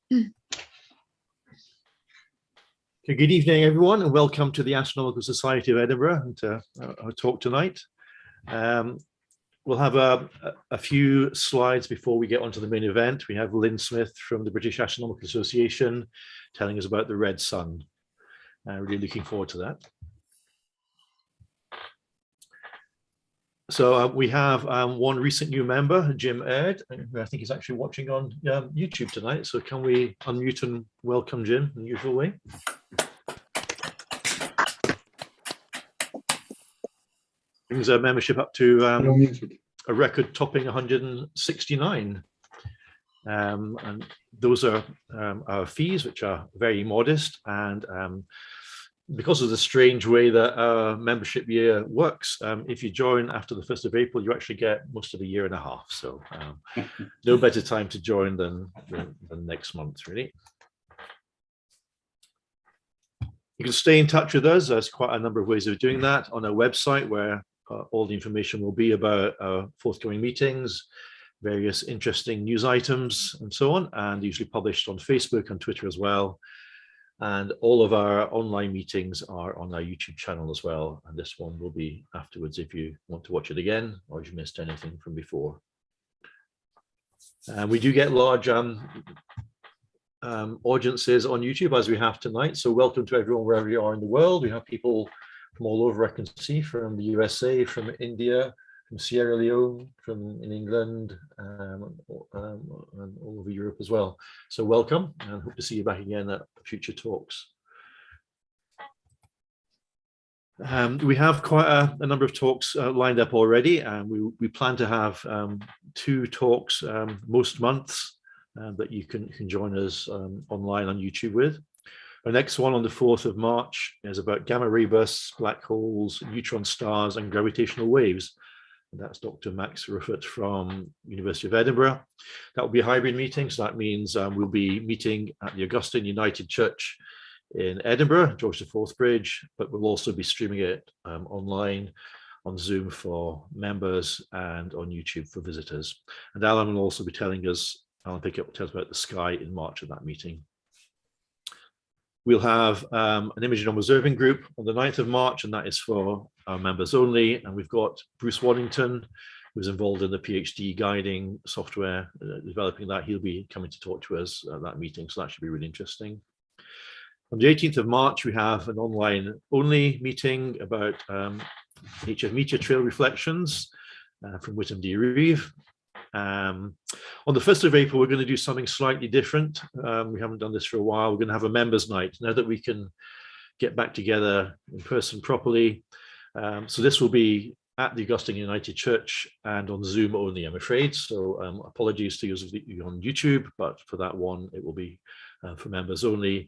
Okay, good evening, everyone, and welcome to the Astronomical Society of Edinburgh and to our talk tonight. We'll have a few slides before we get onto the main event. We have Lyn Smith from the British Astronomical Association telling us about the red sun. Really looking forward to that. So we have one recent new member, Jim Aird, who I think is actually watching on YouTube tonight. So can we unmute and welcome Jim in the usual way? Brings our membership up to a record topping 169. And those are our fees, which are very modest. And because of the strange way that our membership year works, if you join after the 1st of April, you actually get most of a year and a half. So no better time to join than next month, really. You can stay in touch with us. There's quite a number of ways of doing that on our website, where all the information will be about our forthcoming meetings, various interesting news items, and so on, and usually published on Facebook and Twitter as well. And all of our online meetings are on our YouTube channel as well. And this one will be afterwards if you want to watch it again or if you missed anything from before. We do get large audiences on YouTube, as we have tonight. So welcome to everyone wherever you are in the world. We have people from all over, I can see, from the USA, from India, from Sierra Leone, from in England, and all over Europe as well. So welcome, and hope to see you back again at future talks. We have quite a number of talks lined up already, and we plan to have 2 talks most months that you can join us online on YouTube with. Our next one on the 4th of March is about gamma ray bursts, black holes, neutron stars, and gravitational waves. And that's Dr. Max Ruffert from University of Edinburgh. That will be a hybrid meeting, so that means we'll be meeting at the Augustine United Church in Edinburgh, George IV Bridge, but we'll also be streaming it online on Zoom for members and on YouTube for visitors. And Alan will also be telling us, Alan Pickett will tell us about the sky in March at that meeting. We'll have an imaging and observing group on the 9th of March, and that is for our members only. And we've got Bruce Waddington, who's involved in the PhD guiding software, developing that. He'll be coming to talk to us at that meeting, so that should be really interesting. On the 18th of March, we have an online only meeting about HF Meteor Trail reflections from Witham D. Reeve. On the 1st of April, we're going to do something slightly different. We haven't done this for a while. We're going to have a members' night now that we can get back together in person properly. So this will be at the Augustine United Church and on Zoom only, I'm afraid. So apologies to you on YouTube, but for that one, it will be for members only.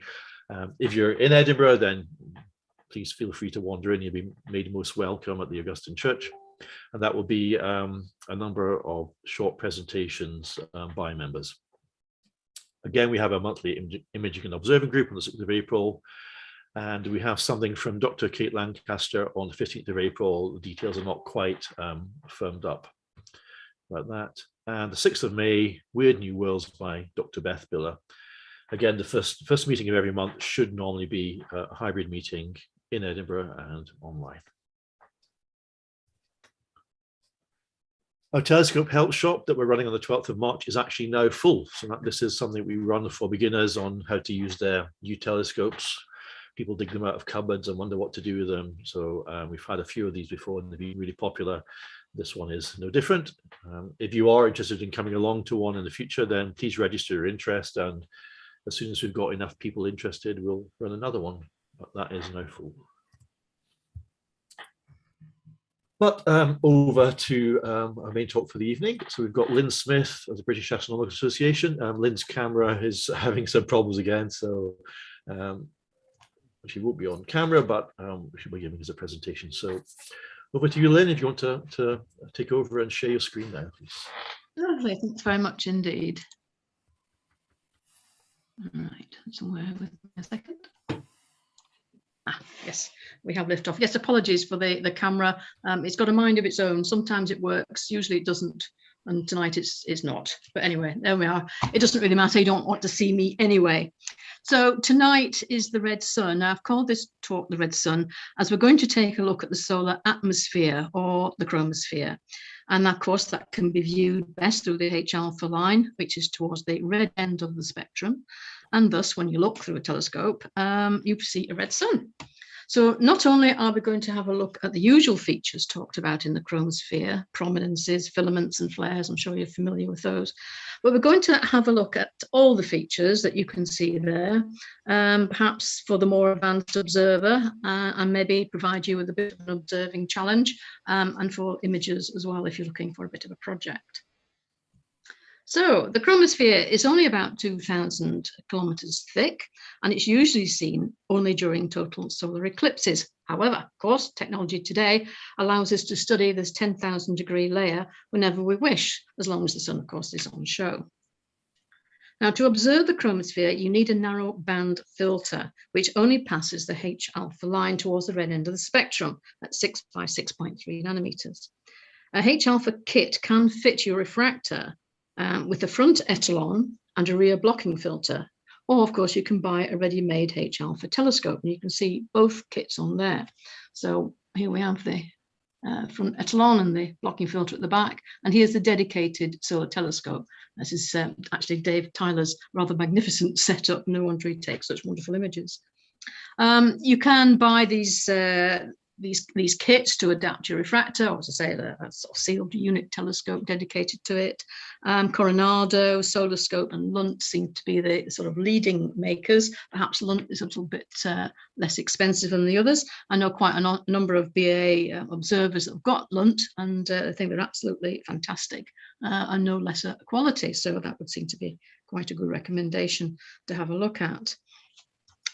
If you're in Edinburgh, then please feel free to wander in. You'll be made most welcome at the Augustine Church. And that will be a number of short presentations by members. Again, we have a monthly imaging and observing group on the 6th of April. And we have something from Dr. Kate Lancaster on the 15th of April. The details are not quite firmed up about that. And the 6th of May, Weird New Worlds by Dr. Beth Biller. Again, the first meeting of every month should normally be a hybrid meeting in Edinburgh and online. Our telescope help shop that we're running on the 12th of March is actually now full. So this is something we run for beginners on how to use their new telescopes. People dig them out of cupboards and wonder what to do with them. So we've had a few of these before and they've been really popular. This one is no different. If you are interested in coming along to one in the future, then please register your interest. And as soon as we've got enough people interested, we'll run another one. But that is now full. But over to our main talk for the evening. So we've got Lyn Smith of the British Astronomical Association. Lyn's camera is having some problems again, so she won't be on camera, but she'll be giving us a presentation. So over to you, Lyn, if you want to take over and share your screen now, please. Lovely, thanks very much indeed. All right, somewhere with a second. Yes, we have lift off. Yes, apologies for the camera. It's got a mind of its own. Sometimes it works, usually it doesn't. and tonight it's not. But anyway, there we are. It doesn't really matter. You don't want to see me anyway. So tonight is the red sun. Now, I've called this talk the red sun as we're going to take a look at the solar atmosphere, or the chromosphere. And of course, that can be viewed best through the H-alpha line, which is towards the red end of the spectrum. And thus, when you look through a telescope, you see a red sun. So not only are we going to have a look at the usual features talked about in the chromosphere, prominences, filaments and flares, I'm sure you're familiar with those, but we're going to have a look at all the features that you can see there, perhaps for the more advanced observer, and maybe provide you with a bit of an observing challenge, and for images as well if you're looking for a bit of a project. So the chromosphere is only about 2,000 kilometers thick, and it's usually seen only during total solar eclipses. However, of course, technology today allows us to study this 10,000 degree layer whenever we wish, as long as the sun, of course, is on show. Now, to observe the chromosphere, you need a narrow band filter, which only passes the H-alpha line towards the red end of the spectrum at 6 by 6.3 nanometers. A H-alpha kit can fit your refractor with a front etalon and a rear blocking filter. Or, of course, you can buy a ready-made H-alpha telescope, and you can see both kits on there. So here we have the front etalon and the blocking filter at the back, and here's the dedicated solar telescope. This is actually Dave Tyler's rather magnificent setup. No wonder he takes such wonderful images. You can buy these kits to adapt your refractor, or as I say, a sort of sealed unit telescope dedicated to it. Coronado, Solar Scope and Lunt seem to be the sort of leading makers. Perhaps Lunt is a little bit less expensive than the others. I know quite a number of BAA observers that have got Lunt, and I think they're absolutely fantastic and no lesser quality. So that would seem to be quite a good recommendation to have a look at.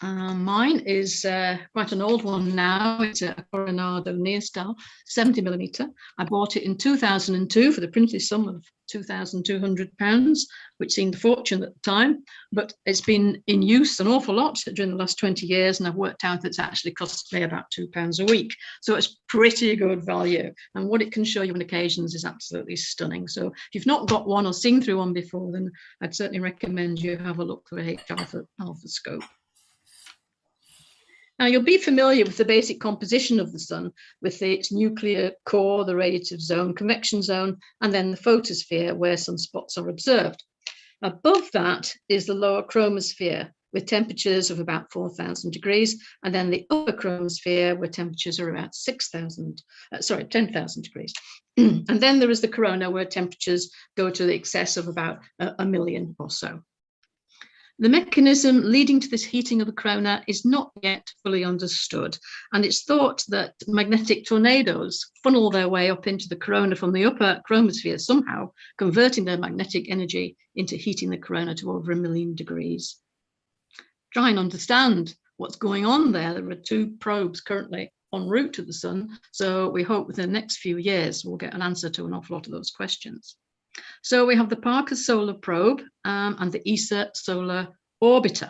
Mine is quite an old one now. It's a Coronado Neostar, 70mm. I bought it in 2002 for the princely sum of £2,200, which seemed a fortune at the time, but it's been in use an awful lot during the last 20 years, and I've worked out it's actually cost me about £2 a week. So it's pretty good value, and what it can show you on occasions is absolutely stunning. So if you've not got one or seen through one before, then I'd certainly recommend you have a look through a H-alpha scope. Now, you'll be familiar with the basic composition of the sun, with its nuclear core, the radiative zone, convection zone, and then the photosphere, where sunspots are observed. Above that is the lower chromosphere, with temperatures of about 4,000 degrees, and then the upper chromosphere, where temperatures are about 10,000 degrees. And then there is the corona, where temperatures go to the excess of about a million or so. The mechanism leading to this heating of the corona is not yet fully understood, and it's thought that magnetic tornadoes funnel their way up into the corona from the upper chromosphere somehow, converting their magnetic energy into heating the corona to over 1 million degrees. Try and understand what's going on there. There are 2 probes currently en route to the sun, so we hope within the next few years we'll get an answer to an awful lot of those questions. So we have the Parker Solar Probe and the ESA Solar Orbiter.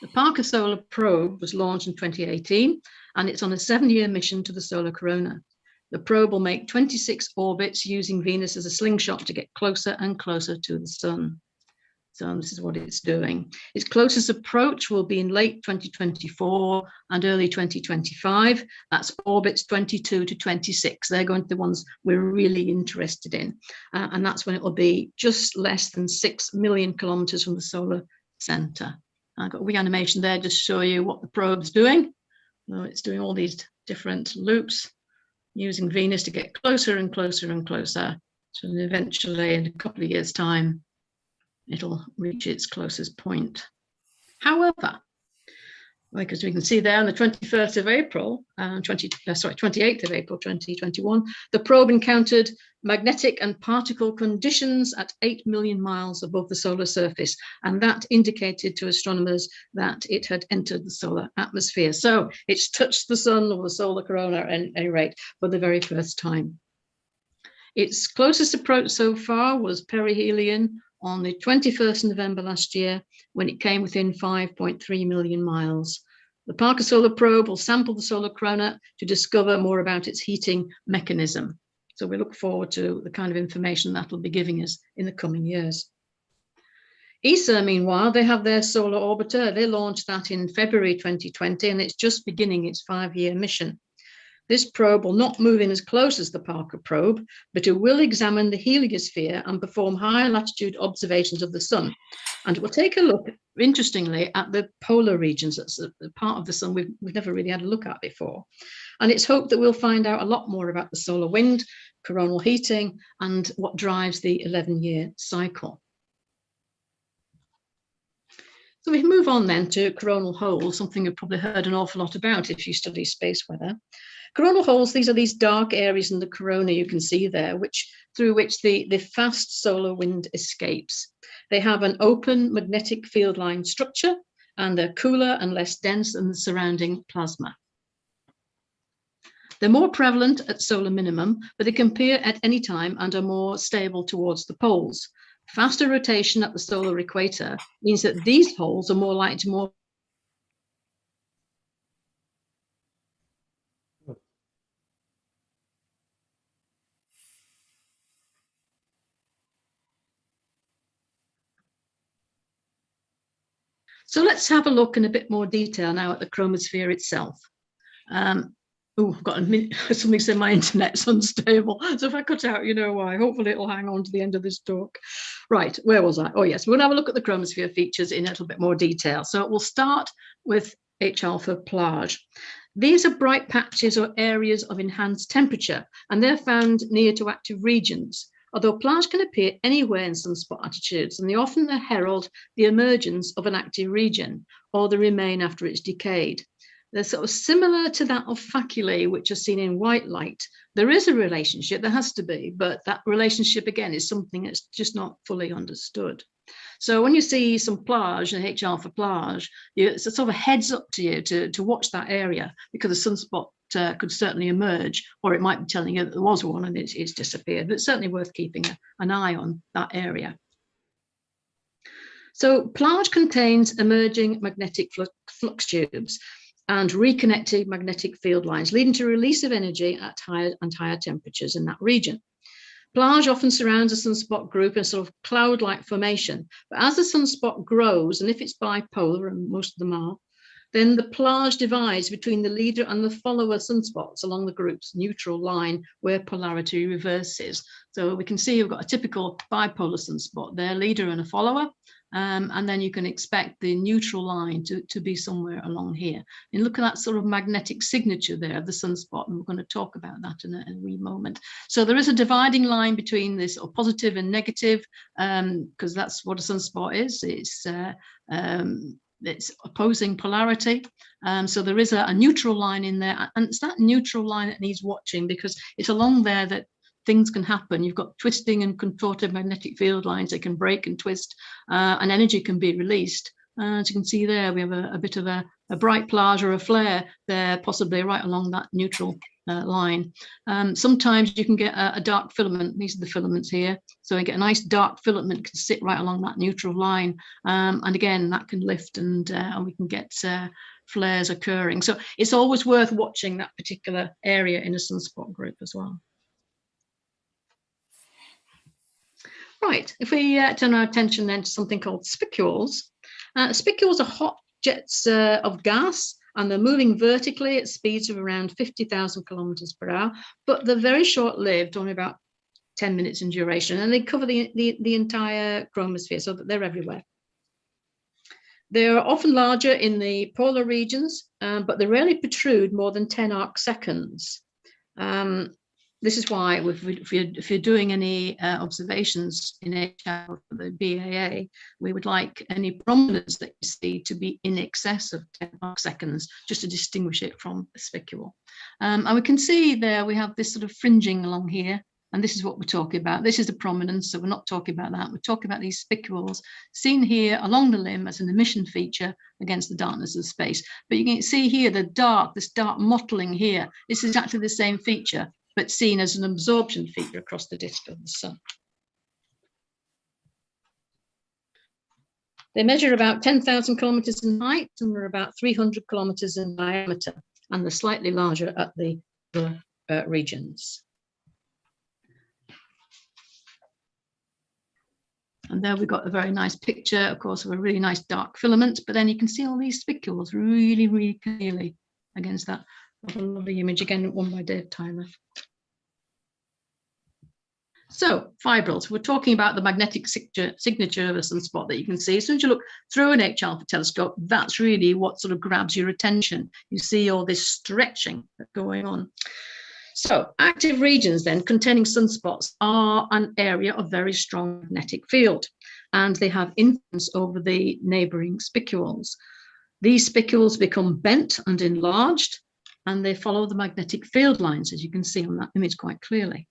The Parker Solar Probe was launched in 2018, and it's on a 7-year mission to the solar corona. The probe will make 26 orbits using Venus as a slingshot to get closer and closer to the sun. So this is what it's doing. Its closest approach will be in late 2024 and early 2025. That's orbits 22 to 26. They're going to be the ones we're really interested in. And that's when it will be just less than 6 million kilometers from the solar center. I've got a wee animation there just to show you what the probe's doing. Well, it's doing all these different loops using Venus to get closer and closer and closer. So eventually, in a couple of years' time, it'll reach its closest point. However, because we can see there on the 21st of April, 28th of April 2021, the probe encountered magnetic and particle conditions at 8 million miles above the solar surface, and that indicated to astronomers that it had entered the solar atmosphere. So it's touched the sun or the solar corona at any rate for the very first time. Its closest approach so far was perihelion on the 21st of November last year, when it came within 5.3 million miles. The Parker Solar Probe will sample the solar corona to discover more about its heating mechanism. So we look forward to the kind of information that will be giving us in the coming years. ESA, meanwhile, they have their solar orbiter. They launched that in February 2020, and it's just beginning its 5-year mission. This probe will not move in as close as the Parker probe, but it will examine the heliosphere and perform high latitude observations of the sun. And it will take a look, interestingly, at the polar regions. That's a part of the sun we've never really had a look at before. And it's hoped that we'll find out a lot more about the solar wind, coronal heating, and what drives the 11-year cycle. So we move on then to coronal holes, something you've probably heard an awful lot about if you study space weather. Coronal holes, these are these dark areas in the corona you can see there, through which the fast solar wind escapes. They have an open magnetic field line structure, and they're cooler and less dense than the surrounding plasma. They're more prevalent at solar minimum, but they can appear at any time and are more stable towards the poles. Faster rotation at the solar equator means that these holes are more likely to more So let's have a look in a bit more detail now at the chromosphere itself. Oh, I've got a minute. Somebody said my internet's unstable. So if I cut out, you know why. Hopefully it'll hang on to the end of this talk. Right, where was I? Oh yes, we're going to have a look at the chromosphere features in a little bit more detail. So we'll start with H-alpha Plage. These are bright patches or areas of enhanced temperature, and they're found near to active regions. Although Plage can appear anywhere in sunspot attitudes, and they often herald the emergence of an active region, or they remain after it's decayed. They're sort of similar to that of faculae, which are seen in white light. There is a relationship, there has to be, but that relationship, again, is something that's just not fully understood. So when you see some Plage, and H-alpha Plage, it's a sort of a heads up to you to watch that area, because a sunspot could certainly emerge, or it might be telling you that there was one and it's disappeared, but it's certainly worth keeping an eye on that area. So Plage contains emerging magnetic flux tubes and reconnected magnetic field lines, leading to release of energy at higher and higher temperatures in that region. Plage often surrounds a sunspot group in a sort of cloud-like formation, but as the sunspot grows, and if it's bipolar, and most of them are, then the Plage divides between the leader and the follower sunspots along the group's neutral line where polarity reverses. So we can see we've got a typical bipolar sunspot there, leader and a follower. And then you can expect the neutral line to be somewhere along here. And look at that sort of magnetic signature there of the sunspot, and we're going to talk about that in a wee moment. So there is a dividing line between this sort of positive and negative, because that's what a sunspot is. It's opposing polarity. So there is a neutral line in there, and it's that neutral line that needs watching, because it's along there that things can happen. You've got twisting and contorted magnetic field lines that can break and twist, and energy can be released. As you can see there, we have a bit of a bright Plage or a flare there, possibly right along that neutral line. Sometimes you can get a dark filament. These are the filaments here. So you get a nice dark filament can sit right along that neutral line. And again, that can lift, and we can get flares occurring. So it's always worth watching that particular area in a sunspot group as well. Right, if we turn our attention then to something called spicules. Spicules are hot jets of gas, and they're moving vertically at speeds of around 50,000 kilometers per hour, but they're very short-lived, only about 10 minutes in duration, and they cover the entire chromosphere, so that they're everywhere. They're often larger in the polar regions, but they rarely protrude more than 10 arc seconds. This is why if you're doing any observations in HR for the BAA, we would like any prominence that you see to be in excess of 10 arc seconds, just to distinguish it from a spicule. And we can see there we have this sort of fringing along here, and this is what we're talking about. This is the prominence, so we're not talking about that. We're talking about these spicules seen here along the limb as an emission feature against the darkness of space. But you can see here this dark mottling here. It's exactly the same feature, but seen as an absorption feature across the disk of the sun. They measure about 10,000 kilometers in height, and they're about 300 kilometers in diameter, and they're slightly larger at the regions. And there we've got a very nice picture, of course, of a really nice dark filament, but then you can see all these spicules really, really clearly against that lovely image, again, one by Dave Tyler. So fibrils, we're talking about the magnetic signature of a sunspot that you can see. As soon as you look through an H-alpha telescope, that's really what sort of grabs your attention. You see all this stretching going on. So active regions then containing sunspots are an area of very strong magnetic field, and they have influence over the neighboring spicules. These spicules become bent and enlarged, and they follow the magnetic field lines, as you can see on that image quite clearly.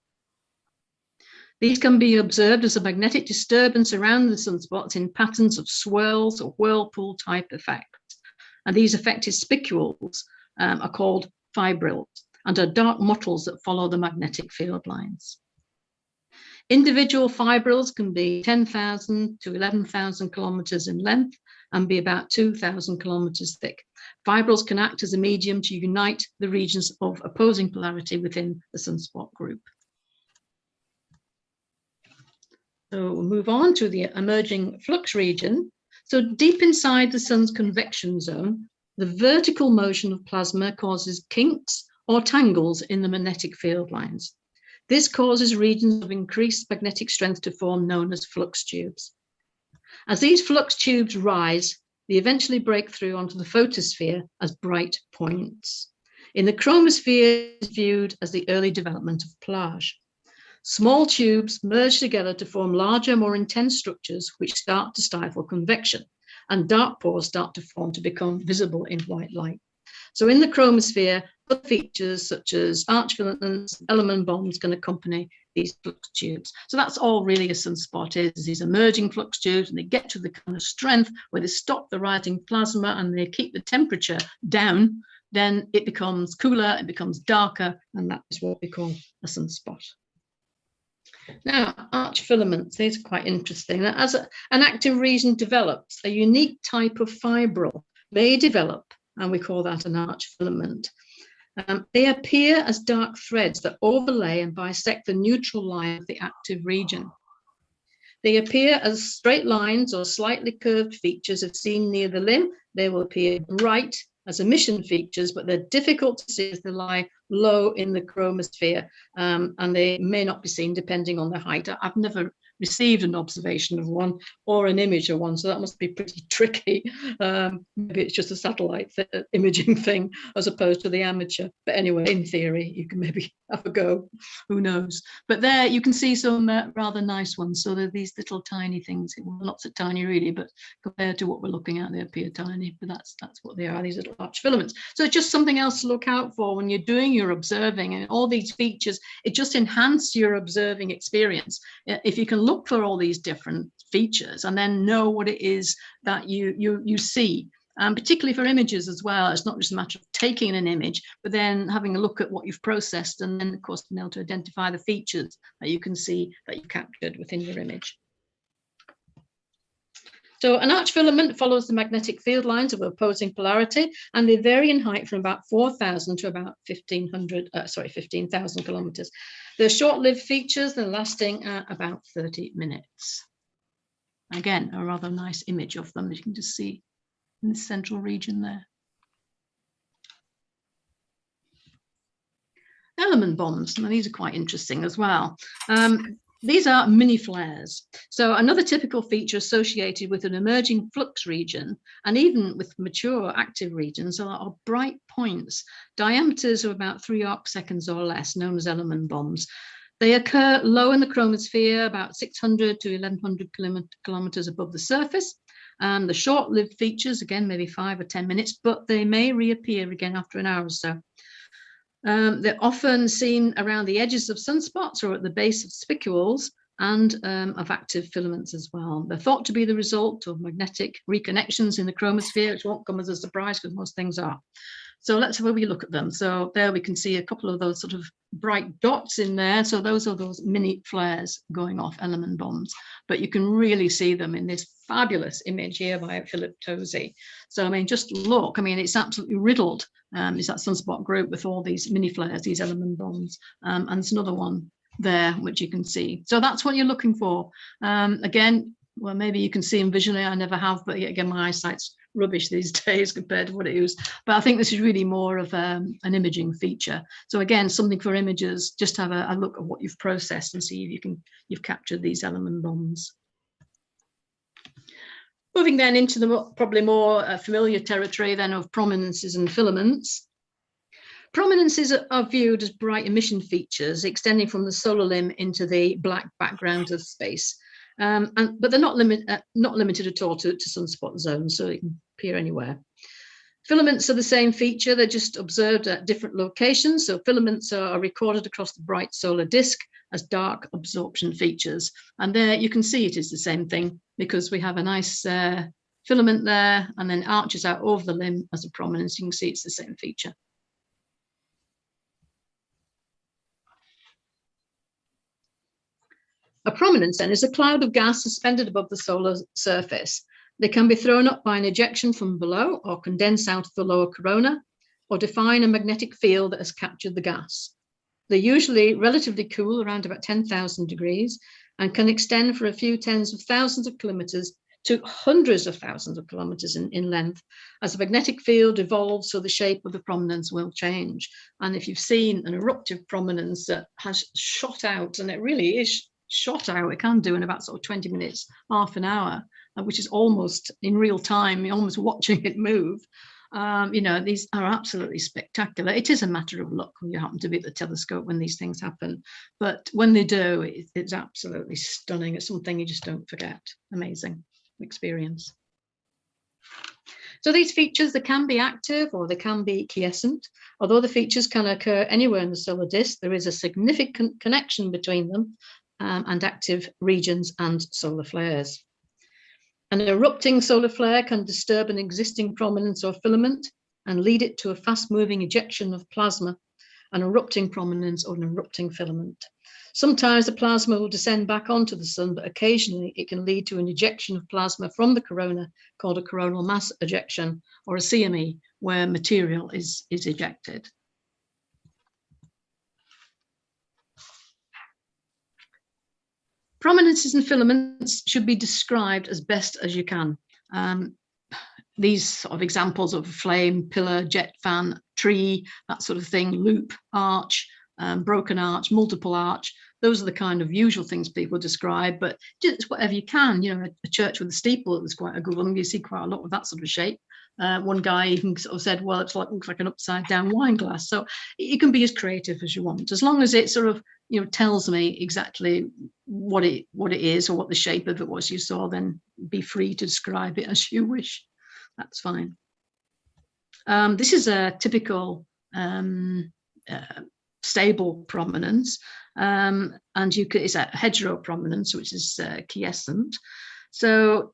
These can be observed as a magnetic disturbance around the sunspots in patterns of swirls or whirlpool type effects. And these affected spicules are called fibrils and are dark mottles that follow the magnetic field lines. Individual fibrils can be 10,000 to 11,000 kilometers in length and be about 2,000 kilometers thick. Fibrils can act as a medium to unite the regions of opposing polarity within the sunspot group. So we'll move on to the emerging flux region. So deep inside the sun's convection zone, the vertical motion of plasma causes kinks or tangles in the magnetic field lines. This causes regions of increased magnetic strength to form, known as flux tubes. As these flux tubes rise, they eventually break through onto the photosphere as bright points. In the chromosphere, it is viewed as the early development of plage. Small tubes merge together to form larger, more intense structures which start to stifle convection, and dark pores start to form to become visible in white light. So in the chromosphere, other features such as arch filaments, element bonds can accompany these flux tubes. So that's all really a sunspot is these emerging flux tubes, and they get to the kind of strength where they stop the rising plasma and they keep the temperature down. Then it becomes cooler, it becomes darker, and that is what we call a sunspot. Now, arch filaments, these are quite interesting. As an active region develops, a unique type of fibril may develop, and we call that an arch filament. They appear as dark threads that overlay and bisect the neutral line of the active region. They appear as straight lines or slightly curved features if seen near the limb. They will appear bright as emission features, but they're difficult to see as they lie low in the chromosphere, and they may not be seen depending on the height. I've never received an observation of one or an image of one, so that must be pretty tricky. Maybe it's just a satellite imaging thing as opposed to the amateur. But anyway, in theory, you can maybe have a go. Who knows? But there you can see some rather nice ones. So they're these little tiny things. Well, not so tiny really, but compared to what we're looking at, they appear tiny. But that's what they are, these little arch filaments. So it's just something else to look out for when you're doing your observing, and all these features, it just enhances your observing experience. If you can look for all these different features and then know what it is that you see, particularly for images as well. It's not just a matter of taking an image, but then having a look at what you've processed, and then of course being able to identify the features that you can see that you've captured within your image. So an arch filament follows the magnetic field lines of opposing polarity, and they vary in height from about 4,000 to about 15,000 kilometers. They're short-lived features, they're lasting about 30 minutes. Again, a rather nice image of them that you can just see in the central region there. Element bonds, now these are quite interesting as well. These are mini flares. So another typical feature associated with an emerging flux region, and even with mature active regions, are bright points, diameters of about 3 arc seconds or less, known as element bonds. They occur low in the chromosphere, about 600 to 1100 kilometers above the surface. The short-lived features, again, maybe 5 or 10 minutes, but they may reappear again after an hour or so. They're often seen around the edges of sunspots or at the base of spicules and of active filaments as well. They're thought to be the result of magnetic reconnections in the chromosphere, which won't come as a surprise because most things are. So let's have a wee look at them. So there we can see a couple of those sort of bright dots in there. So those are those mini flares going off, element bonds. But you can really see them in this fabulous image here by Philip Tosi. So, I mean, just look, I mean, it's absolutely riddled. It's that sunspot group with all these mini flares, these element bonds. And there's another one there, which you can see. So that's what you're looking for. Again, well, maybe you can see them visually. I never have, but again, my eyesight's rubbish these days compared to what it is. But I think this is really more of an imaging feature. So again, something for imagers, just have a look at what you've processed and see if you've captured these element bonds. Moving then into the probably more familiar territory then of prominences and filaments. Prominences are viewed as bright emission features extending from the solar limb into the black background of space. But they're not limited at all to sunspot zones, so it can appear anywhere. Filaments are the same feature, they're just observed at different locations. So filaments are recorded across the bright solar disk as dark absorption features. And there you can see it is the same thing, because we have a nice filament there and then arches out over the limb as a prominence. You can see it's the same feature. A prominence then is a cloud of gas suspended above the solar surface. They can be thrown up by an ejection from below or condense out of the lower corona or define a magnetic field that has captured the gas. They're usually relatively cool, around about 10,000 degrees, and can extend for a few tens of thousands of kilometers to hundreds of thousands of kilometers in length. As the magnetic field evolves, so the shape of the prominence will change. And if you've seen an eruptive prominence that has shot out, and it really is shot out, it can do in about sort of 20 minutes, half an hour, which is almost in real time, you're almost watching it move. You know, these are absolutely spectacular. It is a matter of luck when you happen to be at the telescope when these things happen. But when they do, it's absolutely stunning. It's something you just don't forget. Amazing experience. So these features, they can be active or they can be quiescent. Although the features can occur anywhere in the solar disk, there is a significant connection between them and active regions and solar flares. An erupting solar flare can disturb an existing prominence or filament and lead it to a fast-moving ejection of plasma, an erupting prominence or an erupting filament. Sometimes the plasma will descend back onto the sun, but occasionally it can lead to an ejection of plasma from the corona called a coronal mass ejection, or a CME, where material is ejected. Prominences and filaments should be described as best as you can. These sort of examples of flame, pillar, jet fan, tree, that sort of thing, loop, arch, broken arch, multiple arch, those are the kind of usual things people describe, but just whatever you can. You know, a church with a steeple is quite a good one. You see quite a lot of that sort of shape. One guy even sort of said, well, looks like an upside down wine glass. So you can be as creative as you want, as long as it sort of, you know, tells me exactly what it is or what the shape of it was you saw, then be free to describe it as you wish. That's fine. This is a typical stable prominence, and it's a hedgerow prominence, which is quiescent. So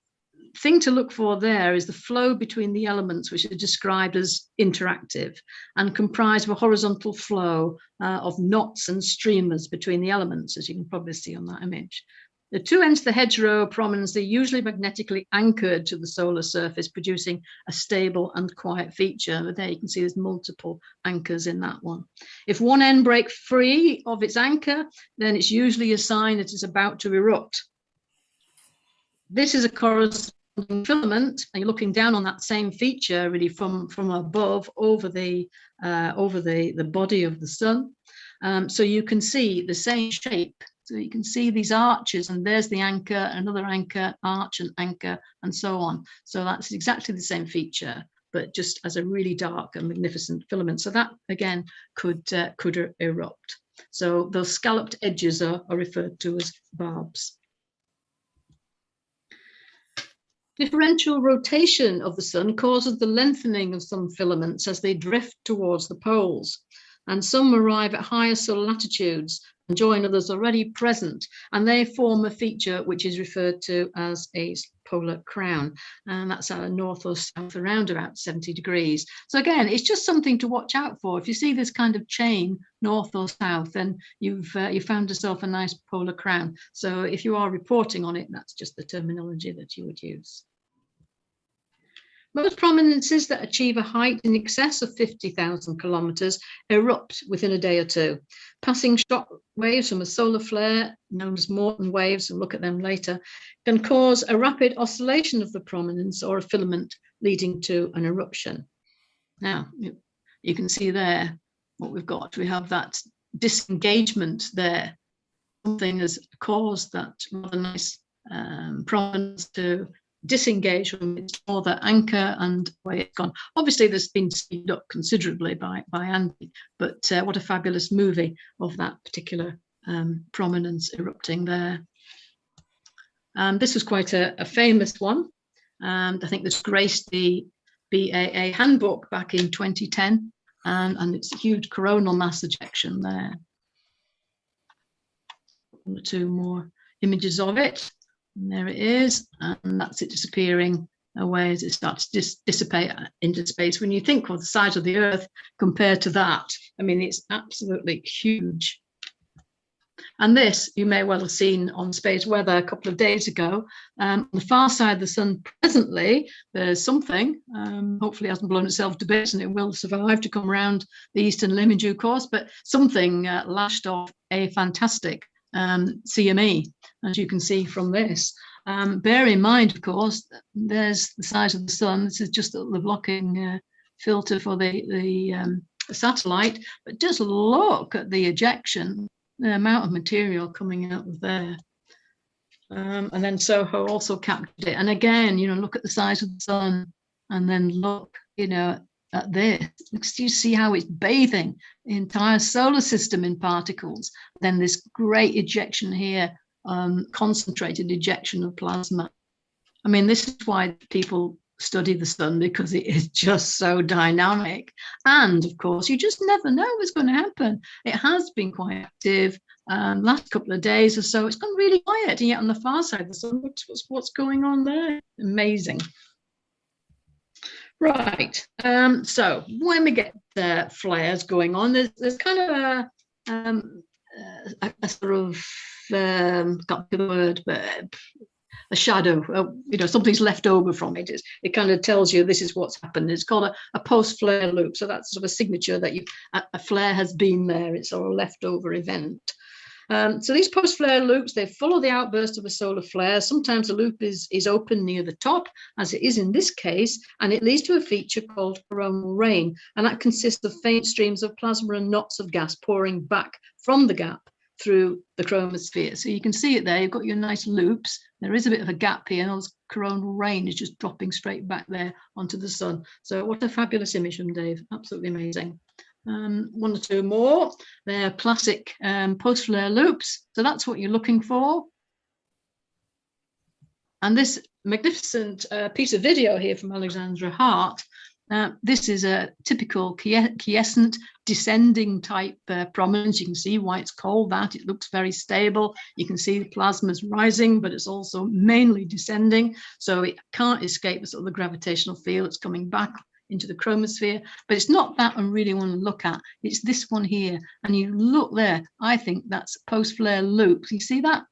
thing to look for there is the flow between the elements, which are described as interactive and comprise of a horizontal flow of knots and streamers between the elements, as you can probably see on that image. The two ends of the hedgerow prominence, they're usually magnetically anchored to the solar surface, producing a stable and quiet feature. But there you can see there's multiple anchors in that one. If one end breaks free of its anchor, then it's usually a sign that it's about to erupt. This is a corresponding filament, and you're looking down on that same feature really from above over the body of the sun. So you can see the same shape. So you can see these arches, and there's the anchor, another anchor, arch and anchor, and so on. So that's exactly the same feature, but just as a really dark and magnificent filament. So that again could erupt. So those scalloped edges are referred to as barbs. Differential rotation of the sun causes the lengthening of some filaments as they drift towards the poles, and some arrive at higher solar latitudes and join others already present, and they form a feature which is referred to as a polar crown, and that's at a north or south around about 70 degrees. So again, it's just something to watch out for. If you see this kind of chain north or south, then you've found yourself a nice polar crown. So if you are reporting on it, that's just the terminology that you would use. Most prominences that achieve a height in excess of 50,000 kilometers erupt within a day or two. Passing shock waves from a solar flare, known as Morton waves, and look at them later, can cause a rapid oscillation of the prominence or a filament, leading to an eruption. Now, you can see there what we've got. We have that disengagement there. Something has caused that rather nice prominence to disengage from its other anchor, and away it's gone. Obviously, this has been speeded up considerably by Andy, but what a fabulous movie of that particular prominence erupting there. This was quite a famous one, and I think this graced the BAA handbook back in 2010, and it's a huge coronal mass ejection there. One or two more images of it. And there it is, and that's it disappearing away as it starts to dissipate into space. When you think of the size of the Earth compared to that, I mean, it's absolutely huge. And this you may well have seen on Space Weather a couple of days ago. On the far side of the sun presently, there's something, hopefully it hasn't blown itself to bits and it will survive to come around the eastern limb in due course, but something lashed off a fantastic CME, as you can see from this. Bear in mind, of course, there's the size of the sun. This is just the blocking filter for the satellite, but just look at the ejection, the amount of material coming out of there. And then Soho also captured it. And again, you know, look at the size of the sun, and then look, you know, at this. You see how it's bathing the entire solar system in particles. Then this great ejection here, concentrated ejection of plasma. I mean, this is why people study the sun, because it is just so dynamic. And of course, you just never know what's going to happen. It has been quite active. Last couple of days or so, it's gone really quiet. And yet on the far side of the sun, what's going on there? Amazing. Right, so when we get the flares going on, there's kind of a sort of, can't think of the word, but a shadow, you know, something's left over from it. It kind of tells you this is what's happened. It's called a post-flare loop. So that's sort of a signature that a flare has been there. It's sort of a leftover event. So these post-flare loops, they follow the outburst of a solar flare. Sometimes the loop is open near the top, as it is in this case, and it leads to a feature called coronal rain, and that consists of faint streams of plasma and knots of gas pouring back from the gap through the chromosphere. So you can see it there. You've got your nice loops. There is a bit of a gap here, and all this coronal rain is just dropping straight back there onto the sun. So what a fabulous image from Dave. Absolutely amazing. One or two more. They're classic post-flare loops. So that's what you're looking for. And this magnificent piece of video here from Alexandra Hart, this is a typical quiescent descending type prominence. You can see why it's called that. It looks very stable. You can see the plasma's rising, but it's also mainly descending. So it can't escape the sort of the gravitational field. It's coming back into the chromosphere, but it's not that I really want to look at. It's this one here, and you look there, I think that's post-flare loop. You see that?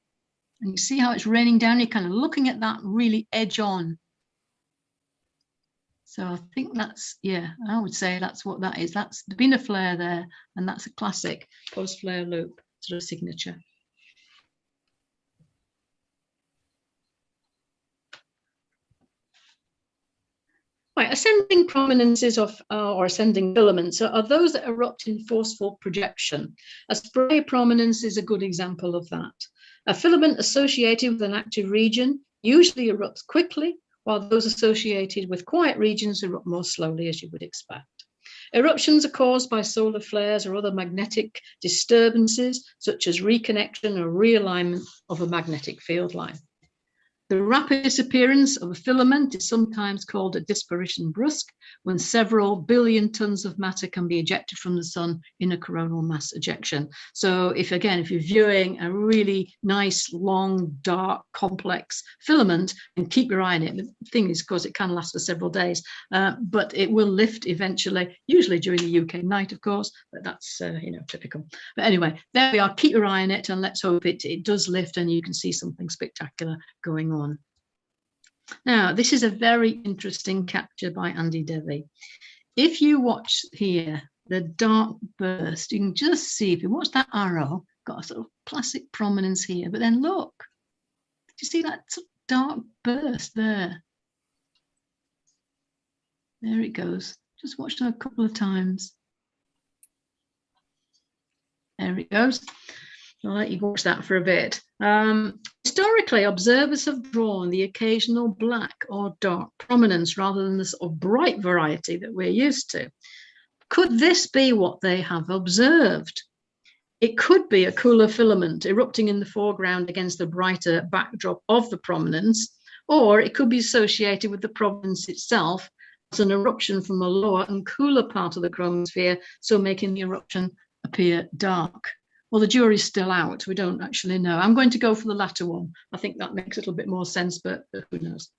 And you see how it's raining down. You're kind of looking at that really edge on. So I think that's, yeah, I would say that's what that is. That's been a flare there, and that's a classic post-flare loop sort of signature. Right, ascending prominences or ascending filaments are those that erupt in forceful projection. A spray prominence is a good example of that. A filament associated with an active region usually erupts quickly, while those associated with quiet regions erupt more slowly, as you would expect. Eruptions are caused by solar flares or other magnetic disturbances, such as reconnection or realignment of a magnetic field line. The rapid disappearance of a filament is sometimes called a disparition brusque, when several billion tons of matter can be ejected from the sun in a coronal mass ejection. So if you're viewing a really nice, long, dark, complex filament, and keep your eye on it. The thing is, of course, it can last for several days, but it will lift eventually, usually during the UK night, of course, but that's, typical. But anyway, there we are. Keep your eye on it, and let's hope it does lift and you can see something spectacular going on. Now, this is a very interesting capture by Andy Devey. If you watch here, the dark burst, you can just see, if you watch that arrow, got a sort of classic prominence here, but then look, do you see that sort of dark burst there? There it goes. Just watch it a couple of times. There it goes. I'll let you watch that for a bit. Historically, observers have drawn the occasional black or dark prominence rather than the sort of bright variety that we're used to. Could this be what they have observed? It could be a cooler filament erupting in the foreground against the brighter backdrop of the prominence, or it could be associated with the prominence itself as an eruption from a lower and cooler part of the chromosphere, so making the eruption appear dark. Well, the jury's still out. We don't actually know. I'm going to go for the latter one. I think that makes a little bit more sense, but who knows?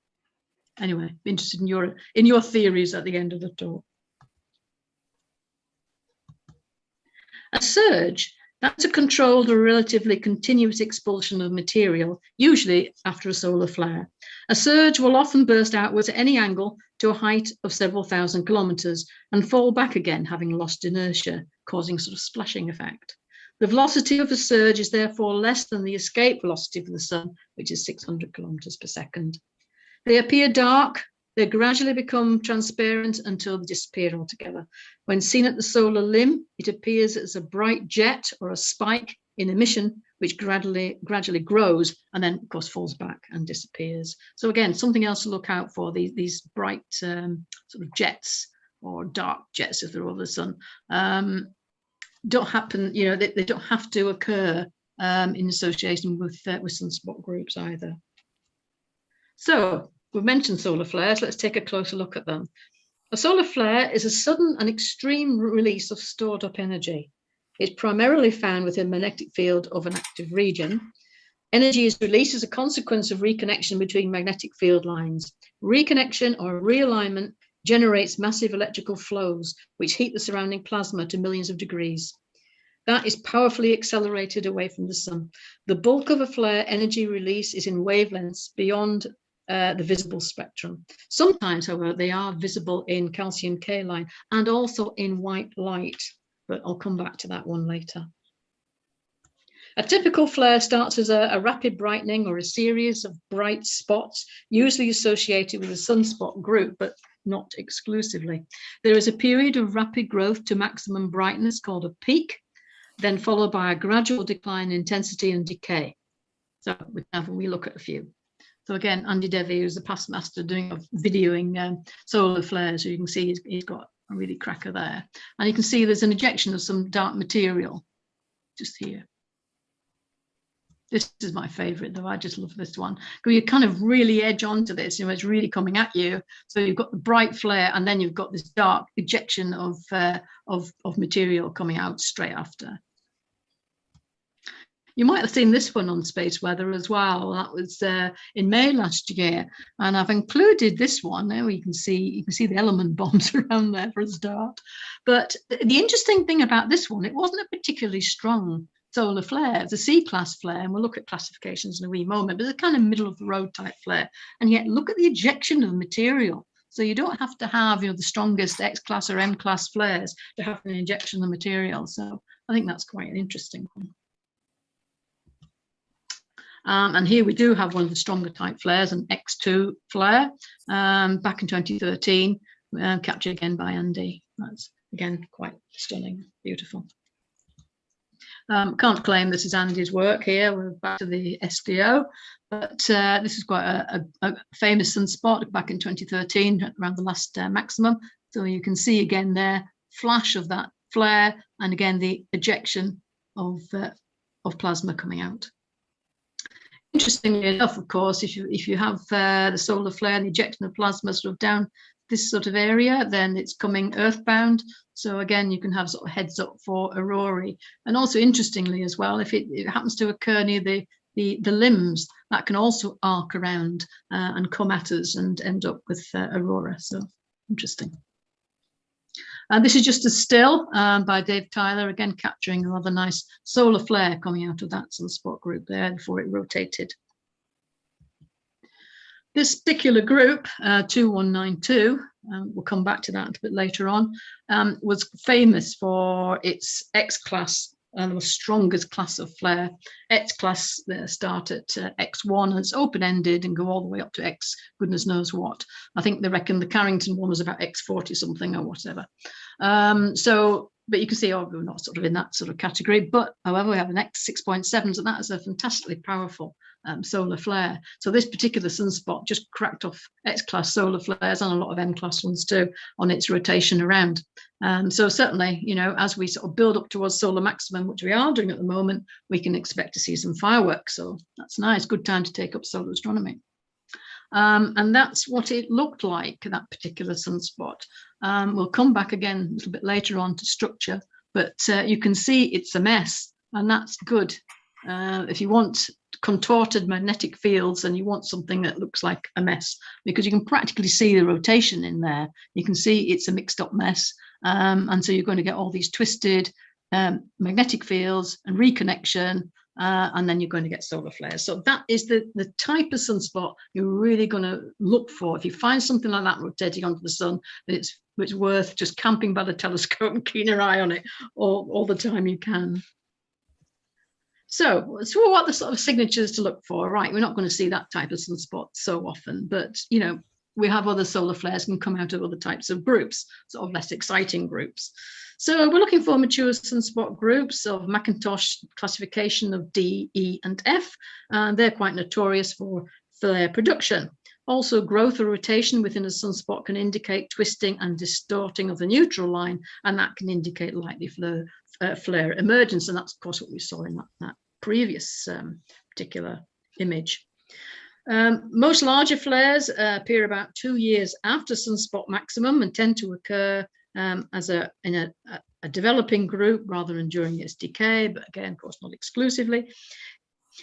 Anyway, be interested in your theories at the end of the talk. A surge, that's a controlled or relatively continuous expulsion of material, usually after a solar flare. A surge will often burst outwards at any angle to a height of several thousand kilometers and fall back again, having lost inertia, causing a sort of splashing effect. The velocity of a surge is therefore less than the escape velocity of the sun, which is 600 kilometers per second. They appear dark. They gradually become transparent until they disappear altogether. When seen at the solar limb, it appears as a bright jet or a spike in emission, which gradually grows and then, of course, falls back and disappears. So again, something else to look out for, these bright sort of jets or dark jets if they're over the sun. Don't happen, you know, they don't have to occur in association with sunspot groups either. So we've mentioned solar flares. Let's take a closer look at them. A solar flare is a sudden and extreme release of stored up energy. It's primarily found within the magnetic field of an active region. Energy is released as a consequence of reconnection between magnetic field lines. Reconnection or realignment generates massive electrical flows, which heat the surrounding plasma to millions of degrees. That is powerfully accelerated away from the sun. The bulk of a flare energy release is in wavelengths beyond the visible spectrum. Sometimes, however, they are visible in calcium K line and also in white light, but I'll come back to that one later. A typical flare starts as a rapid brightening or a series of bright spots, usually associated with a sunspot group, but not exclusively. There is a period of rapid growth to maximum brightness called a peak, then followed by a gradual decline in intensity and decay. So we look at a few. So again, Andy Devey, who's the past master videoing solar flares, so you can see he's got a really cracker there. And you can see there's an ejection of some dark material just here. This is my favorite, though. I just love this one. Because you kind of really edge onto this, you know, it's really coming at you. So you've got the bright flare, and then you've got this dark ejection of material coming out straight after. You might have seen this one on Space Weather as well. That was in May last year, and I've included this one. Now you can see the element bombs around there for a start. But the interesting thing about this one, it wasn't a particularly strong solar flare. It's a C-class flare, and we'll look at classifications in a wee moment, but it's a kind of middle of the road type flare. And yet look at the ejection of material. So you don't have to have, you know, the strongest X-class or M-class flares to have an injection of material. So I think that's quite an interesting one. And here we do have one of the stronger type flares, an X2 flare, back in 2013, captured again by Andy. That's again quite stunning, beautiful. Can't claim this is Andy's work here. We're back to the SDO, but this is quite a famous sunspot back in 2013, around the last maximum. So you can see again there, flash of that flare, and again the ejection of plasma coming out. Interestingly enough, of course, if you have the solar flare and the ejection of plasma sort of down this sort of area, then it's coming earthbound. So again, you can have sort of heads up for aurorae. And also interestingly as well, if it happens to occur near the limbs, that can also arc around and come at us and end up with aurora. So interesting. This is just a still by Dave Tyler, again capturing a rather nice solar flare coming out of that sunspot group there before it rotated. This particular group, 2192, we'll come back to that a bit later on, was famous for its X-class, the strongest class of flare. X-class start at X1, and it's open-ended and go all the way up to X, goodness knows what. I think they reckon the Carrington one was about X40 something or whatever. But you can see, oh, we're not sort of in that sort of category. But however, we have an X6.7, and that is a fantastically powerful solar flare. So this particular Sunspot just cracked off X-class solar flares and a lot of M-class ones too on its rotation around. So certainly, you know, as we sort of build up towards solar maximum, which we are doing at the moment, we can expect to see some fireworks. So that's nice, good time to take up solar astronomy. And that's what it looked like, that particular Sunspot. We'll come back again a little bit later on to structure, but you can see it's a mess, and that's good. If you want contorted magnetic fields and you want something that looks like a mess, because you can practically see the rotation in there. You can see it's a mixed up mess. And so you're going to get all these twisted magnetic fields and reconnection, and then you're going to get solar flares. So that is the type of sunspot you're really going to look for. If you find something like that rotating onto the sun, it's worth just camping by the telescope and keeping your eye on it all the time you can. So what are the sort of signatures to look for? Right, we're not going to see that type of sunspot so often, but you know, we have other solar flares can come out of other types of groups, sort of less exciting groups. So we're looking for mature sunspot groups of Macintosh classification of D, E, and F, and they're quite notorious for flare production. Also, growth or rotation within a sunspot can indicate twisting and distorting of the neutral line, and that can indicate likely flare emergence, and that's of course what we saw in that previous particular image. Most larger flares appear about 2 years after sunspot maximum and tend to occur in a developing group rather than during its decay, but again, of course, not exclusively.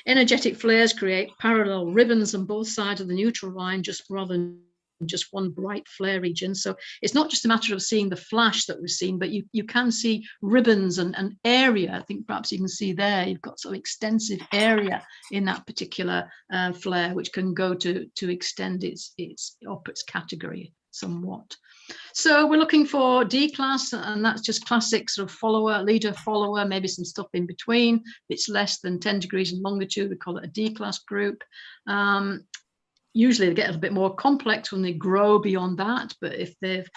Energetic flares create parallel ribbons on both sides of the neutral line, just rather than just one bright flare region. So it's not just a matter of seeing the flash that we've seen, but you can see ribbons and area. I think perhaps you can see there, you've got some extensive area in that particular flare, which can go to extend its category somewhat. So we're looking for D class, and that's just classic sort of follower, leader, follower, maybe some stuff in between. If it's less than 10 degrees in longitude, we call it a D class group. Usually they get a bit more complex when they grow beyond that, but if they've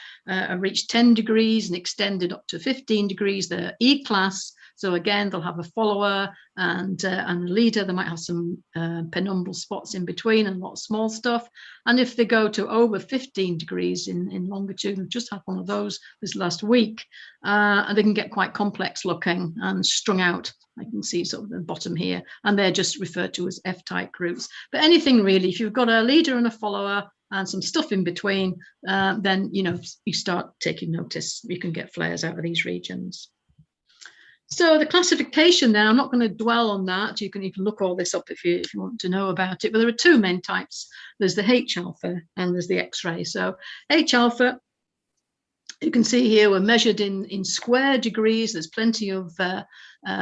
reached 10 degrees and extended up to 15 degrees, they're E class. So again, they'll have a follower and a leader. They might have some penumbral spots in between and a lot of small stuff. And if they go to over 15 degrees in longitude, we've just had one of those this last week, and they can get quite complex looking and strung out. I can see sort of the bottom here, and they're just referred to as F-type groups. But anything really, if you've got a leader and a follower and some stuff in between, then you know you start taking notice. You can get flares out of these regions. So the classification then, I'm not going to dwell on that. You can look all this up if you want to know about it. But there are two main types. There's the H alpha and there's the X-ray. So H alpha, you can see here we're measured in square degrees. There's plenty of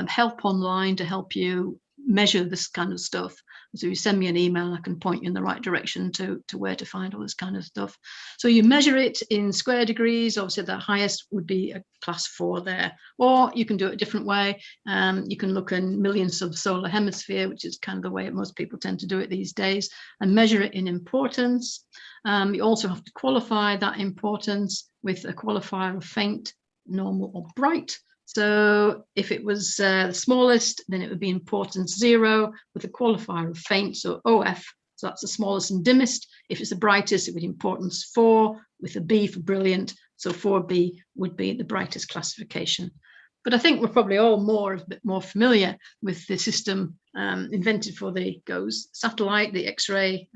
help online to help you measure this kind of stuff. So you send me an email, I can point you in the right direction to where to find all this kind of stuff. So you measure it in square degrees. Obviously the highest would be a class 4 there, or you can do it a different way. You can look in millions of solar hemisphere, which is kind of the way most people tend to do it these days, and measure it in importance. You also have to qualify that importance with a qualifier of faint, normal, or bright. So if it was the smallest, then it would be importance 0 with a qualifier of faint, so OF. So that's the smallest and dimmest. If it's the brightest, it would be importance 4 with a B for brilliant. So 4B would be the brightest classification. But I think we're probably all a bit more familiar with the system invented for the GOES satellite, the X-ray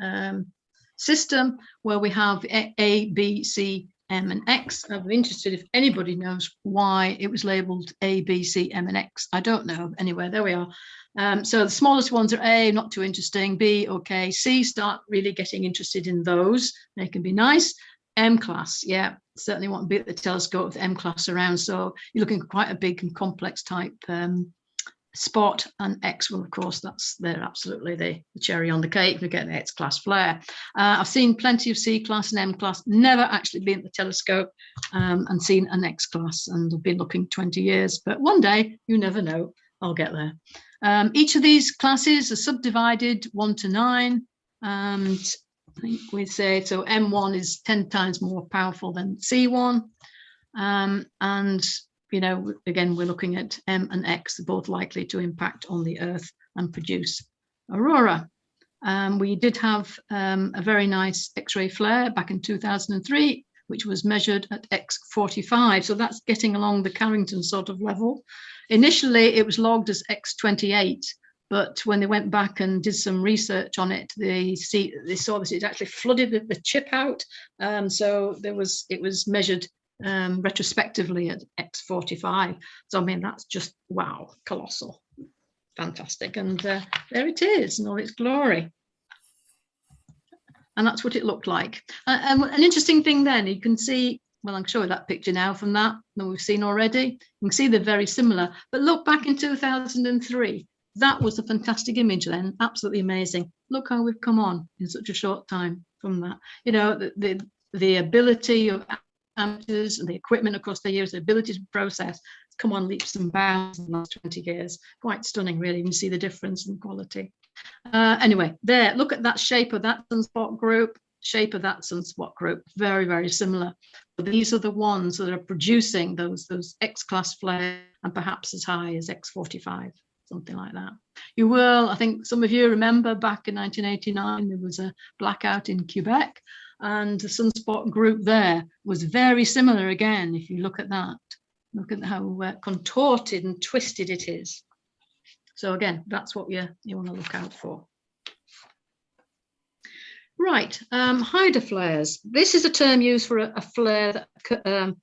system, where we have A, B, C, M, and X. I'm interested if anybody knows why it was labeled A, B, C, M, and X. I don't know. Anyway, there we are. So the smallest ones are A, not too interesting. B, okay. C, start really getting interested in those. They can be nice. M class, yeah, certainly want to be at the telescope with M class around. So you're looking at quite a big and complex type spot, and X, well, of course, they're absolutely the cherry on the cake. We're getting X class flare. I've seen plenty of C class and M class, never actually been at the telescope and seen an X class, and I've been looking 20 years, but one day, you never know, I'll get there. Each of these classes are subdivided 1 to 9, and I think we'd say, so M1 is 10 times more powerful than C1, and you know, again, we're looking at M and X, both likely to impact on the Earth and produce aurora. We did have a very nice X-ray flare back in 2003, which was measured at X45. So that's getting along the Carrington sort of level. Initially, it was logged as X28, but when they went back and did some research on it, they saw that it actually flooded the chip out. So it was measured retrospectively at X45. So I mean, that's just wow, colossal, fantastic. And there it is in all its glory. And that's what it looked like. An interesting thing then, you can see, well, I'm showing that picture now from that we've seen already. You can see they're very similar, but look back in 2003, that was a fantastic image then, absolutely amazing. Look how we've come on in such a short time from that. You know, the ability of amateurs and the equipment across the years, the ability to process, come on leaps and bounds in the last 20 years. Quite stunning, really. You can see the difference in quality. Anyway, there, look at that shape of that sunspot group, shape of that sunspot group, very, very similar. But these are the ones that are producing those X-class flares, and perhaps as high as X45, something like that. You will, I think some of you remember back in 1989, there was a blackout in Quebec, and the sunspot group there was very similar again. If you look at that, look at how contorted and twisted it is. So again, that's what you want to look out for. Right, Hyder flares. This is a term used for a flare that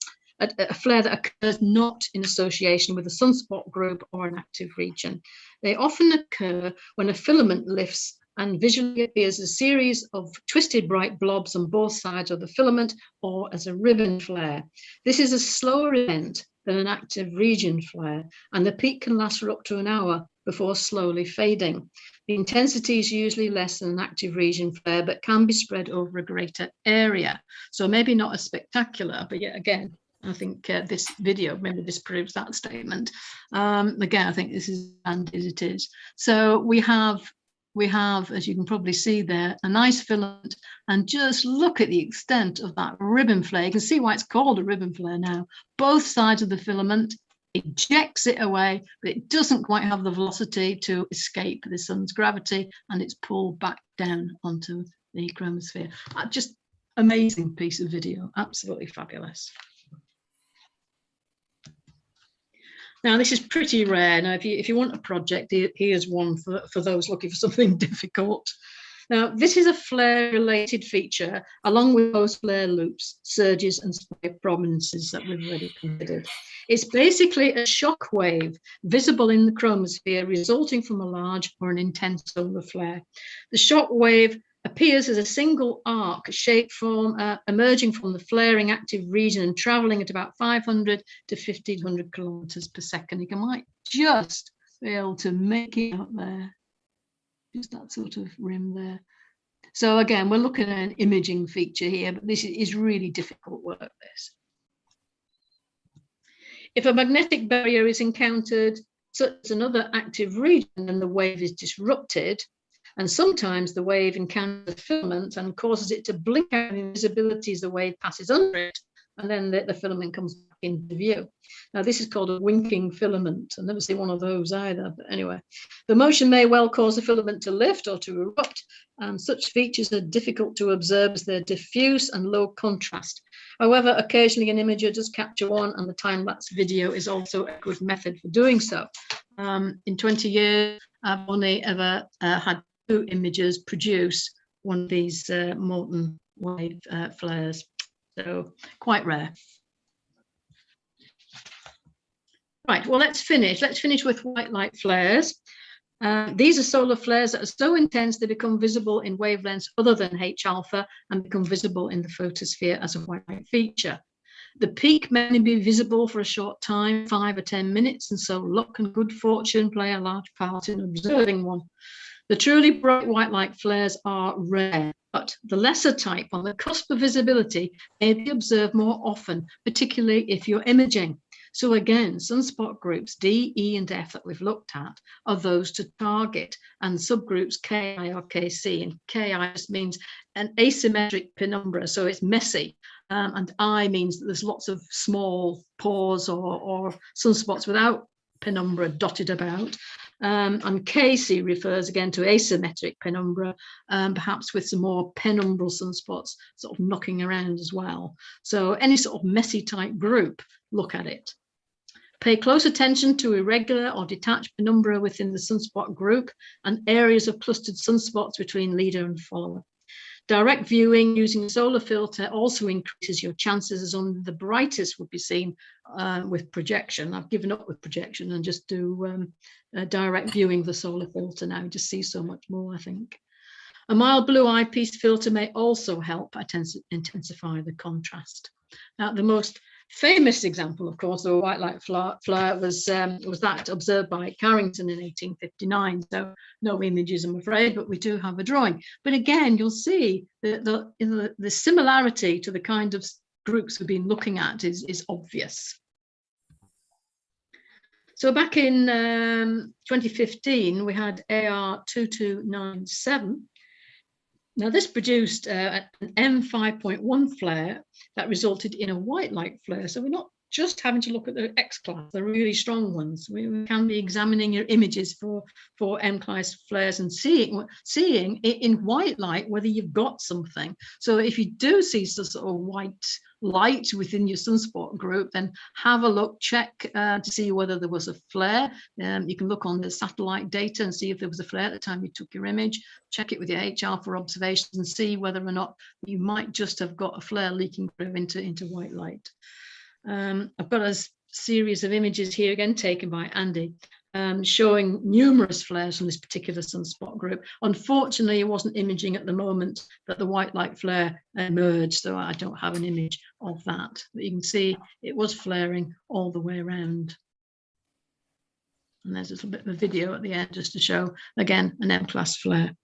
occurs not in association with a sunspot group or an active region. They often occur when a filament lifts and visually appears as a series of twisted bright blobs on both sides of the filament, or as a ribbon flare. This is a slower event than an active region flare, and the peak can last for up to an hour before slowly fading. The intensity is usually less than an active region flare, but can be spread over a greater area. So maybe not as spectacular, but yet again, I think this video maybe disproves that statement. Again, I think this is as it is. So we have, as you can probably see there, a nice filament, and just look at the extent of that ribbon flare. You can see why it's called a ribbon flare now. Both sides of the filament, ejects it away, but it doesn't quite have the velocity to escape the sun's gravity, and it's pulled back down onto the chromosphere. Just amazing piece of video, absolutely fabulous. Now, this is pretty rare. Now, if you want a project, here's one for those looking for something difficult. Now, this is a flare-related feature, along with those flare loops, surges, and spray prominences that we've already considered. It's basically a shock wave visible in the chromosphere resulting from a large or an intense solar flare. The shock wave appears as a single arc shape form emerging from the flaring active region and traveling at about 500 to 1500 kilometers per second. You might just be able to make it out there, just that sort of rim there. So again, we're looking at an imaging feature here, but this is really difficult work, this. If a magnetic barrier is encountered, such as another active region, and the wave is disrupted, and sometimes the wave encounters the filament and causes it to blink out in visibility as the wave passes under it, and then the filament comes back into view. Now, this is called a winking filament. I've never seen one of those either, but anyway. The motion may well cause the filament to lift or to erupt, and such features are difficult to observe as they're diffuse and low contrast. However, occasionally an imager does capture one, and the time-lapse video is also a good method for doing so. In 20 years, I've only ever had 2 imagers produce one of these molten wave flares, so quite rare. Right, well, let's finish. Let's finish with white light flares. These are solar flares that are so intense they become visible in wavelengths other than H alpha and become visible in the photosphere as a white light feature. The peak may only be visible for a short time, 5 or 10 minutes, and so luck and good fortune play a large part in observing one. The truly bright white light flares are rare, but the lesser type on the cusp of visibility may be observed more often, particularly if you're imaging. So again, sunspot groups D, E, and F that we've looked at are those to target, and subgroups Ki or Kc. And Ki just means an asymmetric penumbra, so it's messy. And I means that there's lots of small pores or sunspots without penumbra dotted about. And Kc refers again to asymmetric penumbra, perhaps with some more penumbral sunspots sort of knocking around as well. So any sort of messy type group, look at it. Pay close attention to irregular or detached penumbra within the sunspot group and areas of clustered sunspots between leader and follower. Direct viewing using a solar filter also increases your chances, as only the brightest would be seen with projection. I've given up with projection and just do direct viewing of the solar filter now. Just see so much more, I think. A mild blue eyepiece filter may also help intensify the contrast. Now, the most famous example, of course, of a white light flare was that observed by Carrington in 1859. So no images, I'm afraid, but we do have a drawing. But again, you'll see the similarity to the kind of groups we've been looking at is obvious. So back in 2015, we had AR 2297. Now, this produced an M5.1 flare that resulted in a white light flare. So we're not just having to look at the X-class, the really strong ones. We can be examining your images for M-class flares and seeing in white light whether you've got something. So if you do see some sort of white light within your sunspot group, then have a look, check to see whether there was a flare. You can look on the satellite data and see if there was a flare at the time you took your image. Check it with your HR for observations and see whether or not you might just have got a flare leaking through into white light. I've got a series of images here again taken by Andy, showing numerous flares from this particular sunspot group. Unfortunately, it wasn't imaging at the moment that the white light flare emerged, so I don't have an image of that. But you can see it was flaring all the way around. And there's a little bit of a video at the end just to show, again, an M-class flare.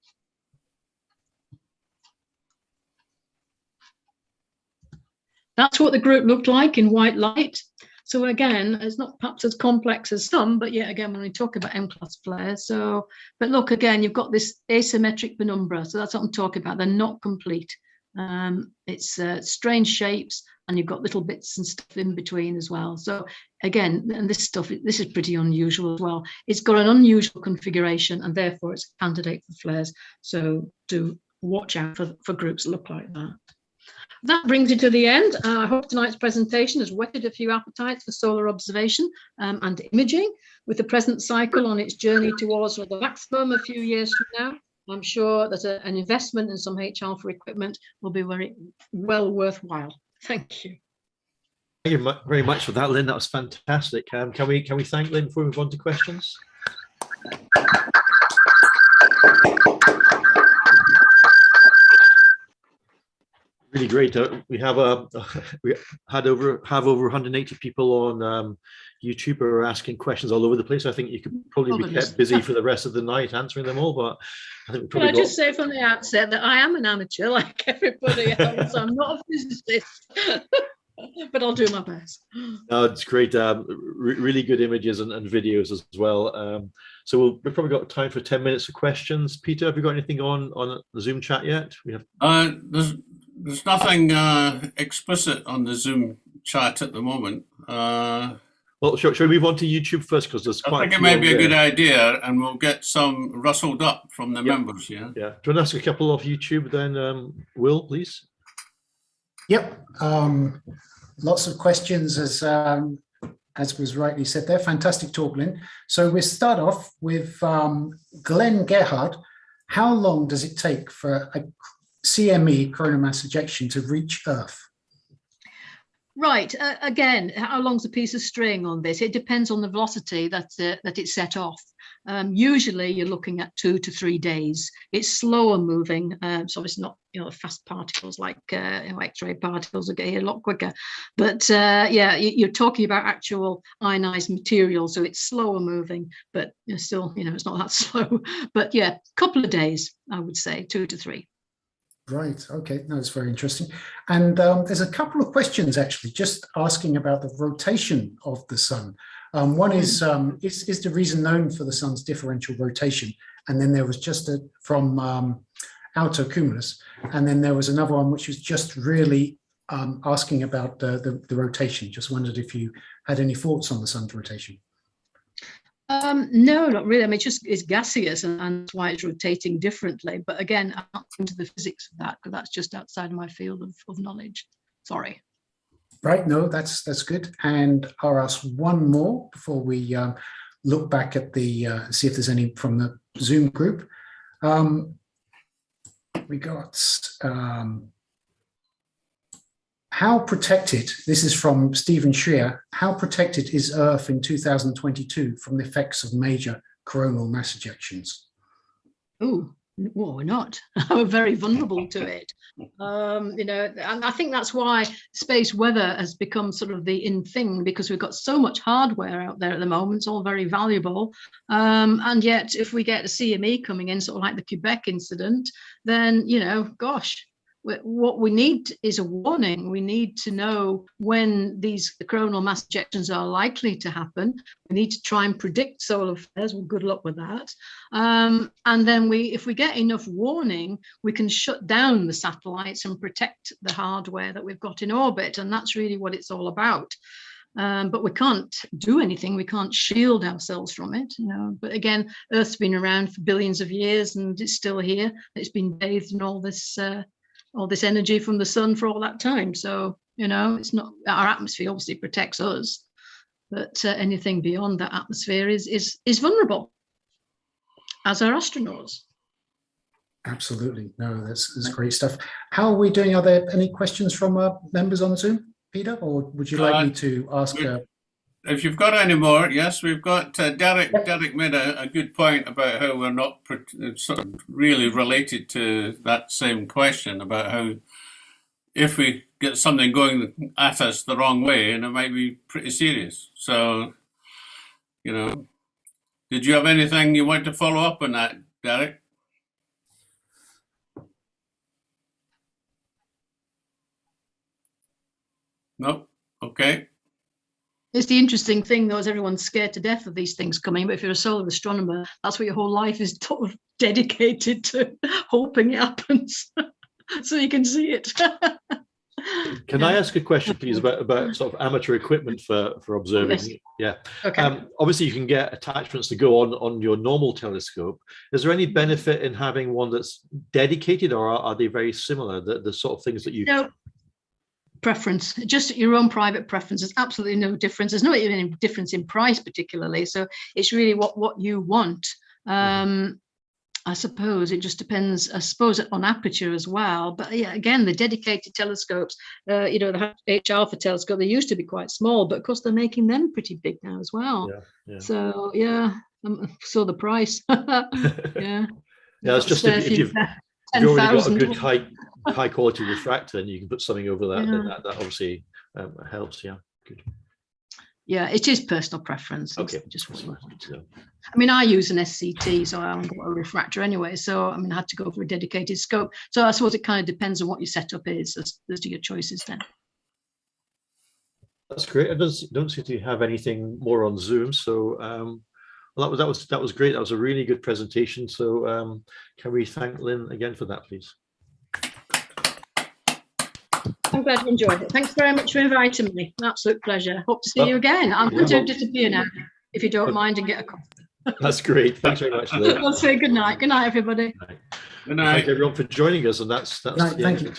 That's what the group looked like in white light. So again, it's not perhaps as complex as some, but yet again, when we talk about M-class flares. So, but look, again, you've got this asymmetric penumbra. So that's what I'm talking about. They're not complete. It's strange shapes, and you've got little bits and stuff in between as well. So again, and this is pretty unusual as well. It's got an unusual configuration, and therefore it's a candidate for flares. So do watch out for groups that look like that. That brings it to the end. I hope tonight's presentation has whetted a few appetites for solar observation and imaging. With the present cycle on its journey towards the maximum a few years from now, I'm sure that an investment in some HR for equipment will be very well worthwhile. Thank you. Thank you very much for that, Lyn. That was fantastic. Can we thank Lyn before we move on to questions? Really great. We have over 180 people on YouTube who are asking questions all over the place. I think you could probably be kept busy for the rest of the night answering them all. But I think we probably. Can I just say from the outset that I am an amateur like everybody else. I'm not a physicist, but I'll do my best. No, it's great. Really good images and videos as well. So we've probably got time for 10 minutes for questions. Peter, have you got anything on the Zoom chat yet? We have. There's nothing explicit on the Zoom chat at the moment. Well, shall we move on to YouTube first? Because there's quite. I think it may be a good idea, and we'll get some rustled up from the members. Yeah. Yeah. Do you want to ask a couple of YouTube then, Will, please? Yep. Lots of questions, as was rightly said there. Fantastic talk, Lyn. So we'll start off with Glenn Gerhard. How long does it take for a CME, coronal mass ejection, to reach Earth? Right. Again, how long's a piece of string on this? It depends on the velocity that it's set off. Usually you're looking at 2 to 3 days. It's slower moving, so it's not, fast particles like X-ray particles get here a lot quicker. But yeah, you're talking about actual ionized material, so it's slower moving, but still, it's not that slow. But yeah, a couple of days, I would say, 2 to 3. Right. Okay. No, it's very interesting. And there's a couple of questions actually just asking about the rotation of the sun. One is the reason known for the sun's differential rotation? And then there was just from Alto Cumulus. And then there was another one which was just really asking about the rotation. Just wondered if you had any thoughts on the sun's rotation. No, not really. I mean, it's gaseous, and that's why it's rotating differently. But again, I'm not into the physics of that, because that's just outside of my field of knowledge. Sorry. Right. No, that's good. And I'll ask one more before we look back at the see if there's any from the Zoom group. We got how protected, this is from Stephen Schreier, how protected is Earth in 2022 from the effects of major coronal mass ejections? Oh, well, we're not. We're very vulnerable to it. And I think that's why space weather has become sort of the in thing, because we've got so much hardware out there at the moment. It's all very valuable. And yet, if we get a CME coming in, sort of like the Quebec incident, then, gosh, what we need is a warning. We need to know when the coronal mass ejections are likely to happen. We need to try and predict solar flares. Well, good luck with that. And then if we get enough warning, we can shut down the satellites and protect the hardware that we've got in orbit. And that's really what it's all about. But we can't do anything. We can't shield ourselves from it. But again, Earth's been around for billions of years, and it's still here. It's been bathed in all this energy from the sun for all that time. So, it's not, our atmosphere obviously protects us, but anything beyond that atmosphere is vulnerable, as are astronauts. Absolutely. No, that's great stuff. How are we doing? Are there any questions from members on Zoom, Peter, or would you like me to ask? If you've got any more, yes, we've got Derek. Yep. Derek made a good point about how we're not sort of really related to that same question about how if we get something going at us the wrong way, and it might be pretty serious. So, did you have anything you want to follow up on that, Derek? No? Okay. It's the interesting thing, though, is everyone's scared to death of these things coming. But if you're a solar astronomer, that's what your whole life is sort of dedicated to, hoping it happens, so you can see it. Can I ask a question, please, about sort of amateur equipment for observing? Yes. Yeah. Okay. Obviously, you can get attachments to go on your normal telescope. Is there any benefit in having one that's dedicated, or are they very similar? The sort of things that you. No. Preference, just your own private preference. There's absolutely no difference. There's not even any difference in price particularly, so it's really what you want. I suppose it just depends, I suppose, on aperture as well. But yeah, again, the dedicated telescopes, the H alpha telescope, they used to be quite small, but of course they're making them pretty big now as well. Yeah. So yeah, saw the price. Yeah. Yeah, it's just if you've already got a good high quality refractor, and you can put something over that, then that obviously helps. Yeah, good. Yeah, it is personal preference. Okay. I mean, I use an SCT, so I haven't got a refractor anyway. So I mean, I had to go for a dedicated scope. So I suppose it kind of depends on what your setup is as to your choices then. That's great. I don't seem to have anything more on Zoom. So well, that was great. That was a really good presentation. So can we thank Lyn again for that, please? I'm glad you enjoyed it. Thanks very much for inviting me. An absolute pleasure. Hope to see you again. I'm going to disappear now, if you don't mind, and get a coffee. That's great. Thanks very much. I'll say good night. Good night, everybody. Good night. Thank everyone for joining us. And that's thank you.